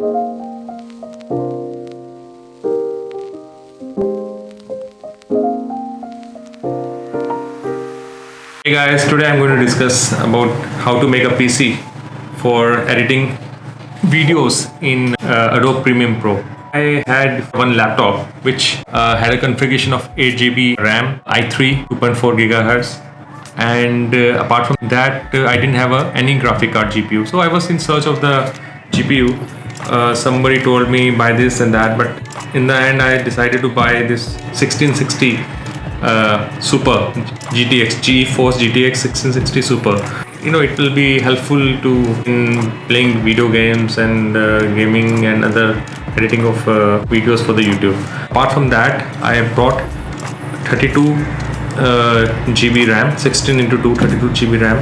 Hey guys, today I'm going to discuss about how to make a PC for editing videos in Adobe Premiere Pro. I had one laptop which had a configuration of 8 GB RAM, i3 2.4 GHz, and apart from that I didn't have any graphic card GPU. So I was in search of the GPU. Somebody told me buy this and that, but in the end I decided to buy this 1660 Super GTX, GeForce GTX 1660 Super. You know, it will be helpful in playing video games and gaming and other editing of videos for the YouTube. Apart from that, I have brought 32 GB RAM, 16 into 2, 32 GB RAM.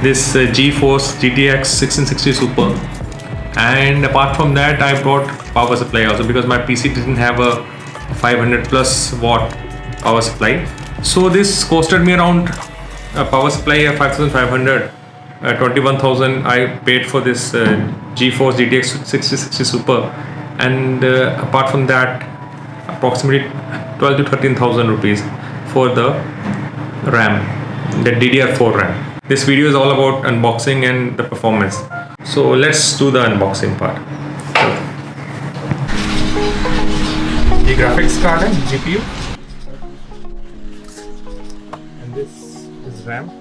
This GeForce GTX 1660 Super. And apart from that, I brought power supply also because my PC didn't have a 500 plus watt power supply. So this costed me around a power supply of 5,500, 21,000 I paid for this GeForce GTX 6060 Super, and apart from that approximately 12 to 13,000 rupees for the RAM, the DDR4 RAM. This video is all about unboxing and the performance. So let's do the unboxing part. The graphics card and GPU. This is RAM.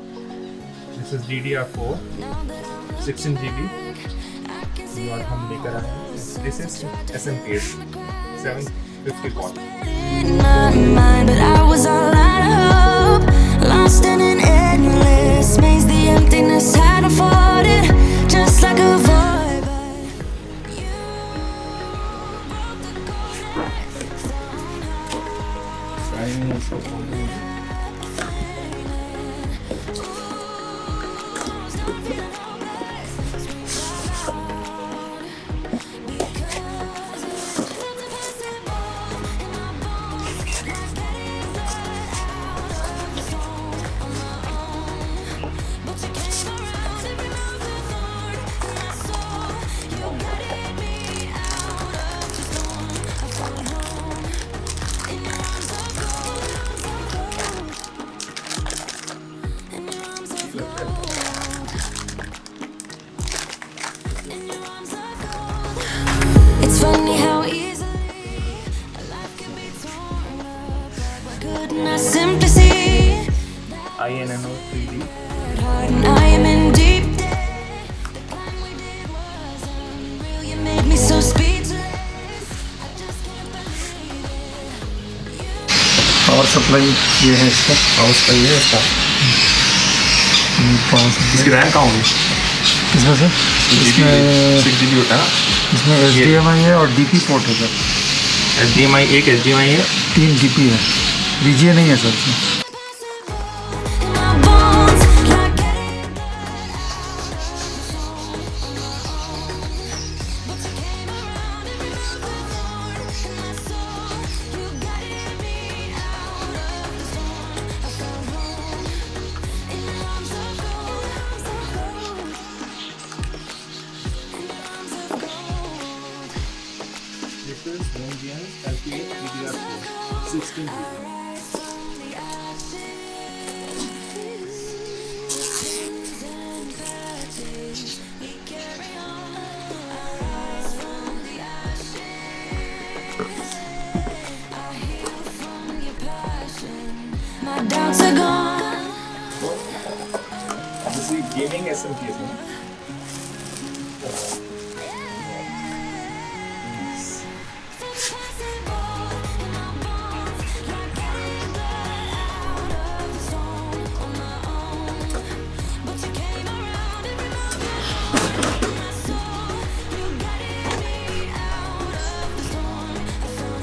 This is DDR4, 16 GB. This is SMPS, 750 watt. But I was all out of hope, lost in an endless maze. The emptiness had unfolded, just like a void. INNO3D. I am in deep debt. The plan we did wasn't real. You made me so speechless. I just can't believe it. Power supply ये है इसका, power supply है इसका। इसकी RAM कहाँ होगी? इसमें sir इसमें 6 GB होता है ना? इसमें HDMI है और DP पोर्ट है सर। HDMI एक HDMI है, 3 DP है, VGA नहीं है सर इसमें। This is LPA DDR4 16 GB. This is gaming SMPS.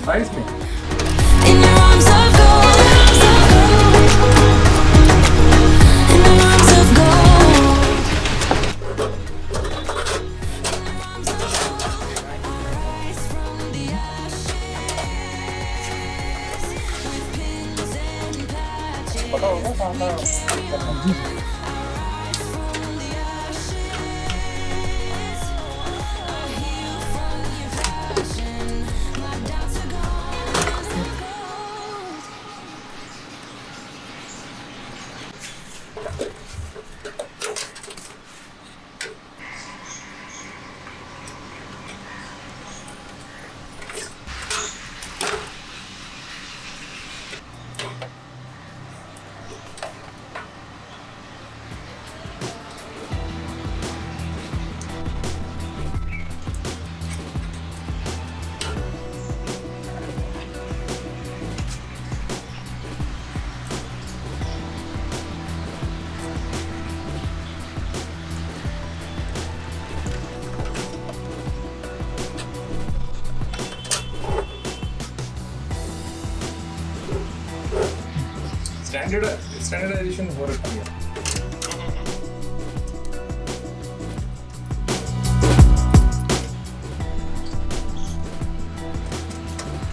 Size me. In your arms of gold, in your arms of gold. पता होगा कहाँ स्टैंडर्डाइजेशन हो रखा है।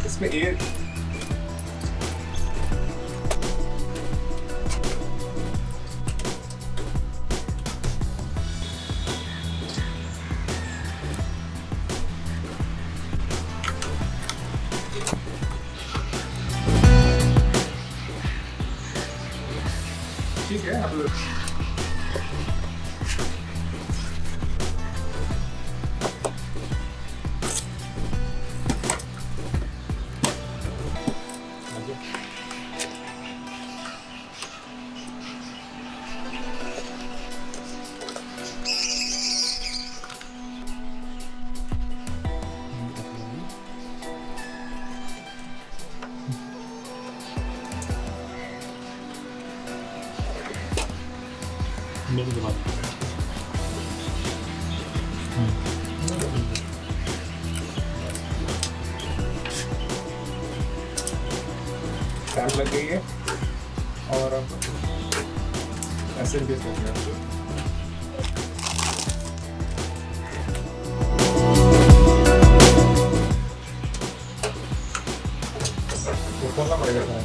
इसमें एयर ठीक है। आप लोग मेरे के बाद टैप लग गई है और अब ऐसे भी लग गया। तो खोलना पड़ेगा था।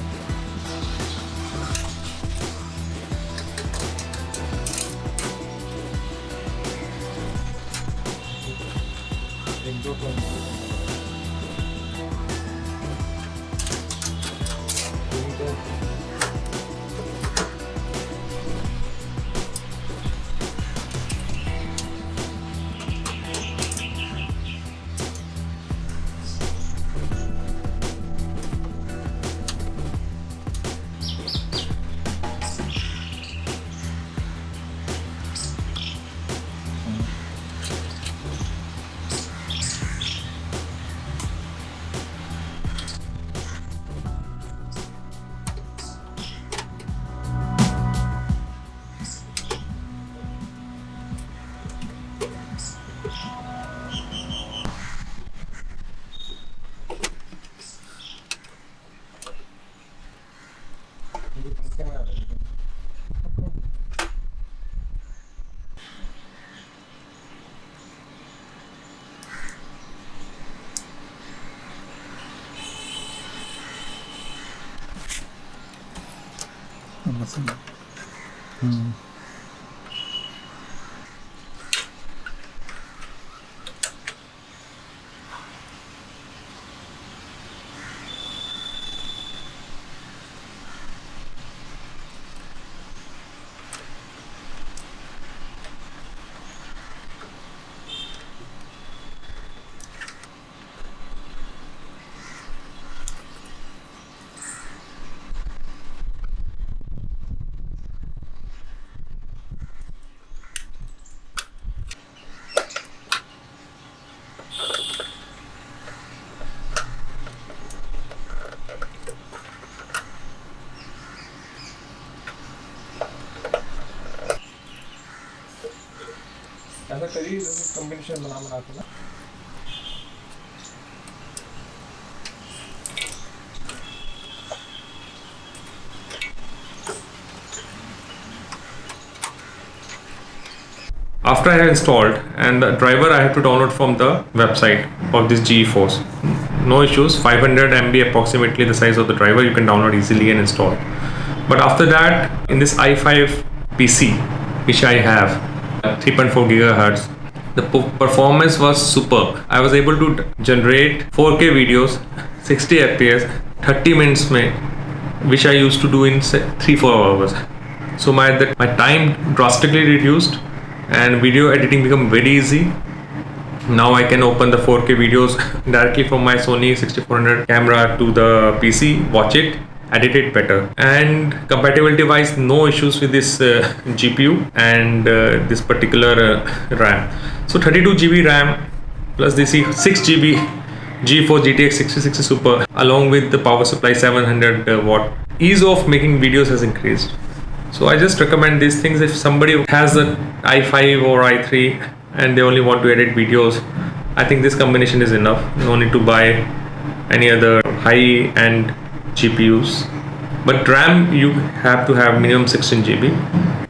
ऐसा करिए कॉम्बिनेशन बना के ना। After I have installed, and the driver I have to download from the website of this GE Force. No issues, 500 MB approximately the size of the driver, you can download easily and install. But after that, in this i5 PC which I have, 3.4 gigahertz, the performance was superb. I was able to generate 4K videos 60 fps 30 minutes mein, which I used to do in 3-4 hours. So my time drastically reduced and video editing become very easy. Now I can open the 4K videos directly from my Sony 6400 camera to the PC, watch it, edit it better. And compatibility wise, no issues with this GPU and this particular RAM. So 32 GB RAM plus this 6 GB G4 GTX 66 Super along with the power supply 700 watt. Ease of making videos has increased. So I just recommend these things if somebody has an i5 or i3 and they only want to edit videos. I think this combination is enough. No need to buy any other high-end GPUs. but RAM you have to have minimum 16 GB.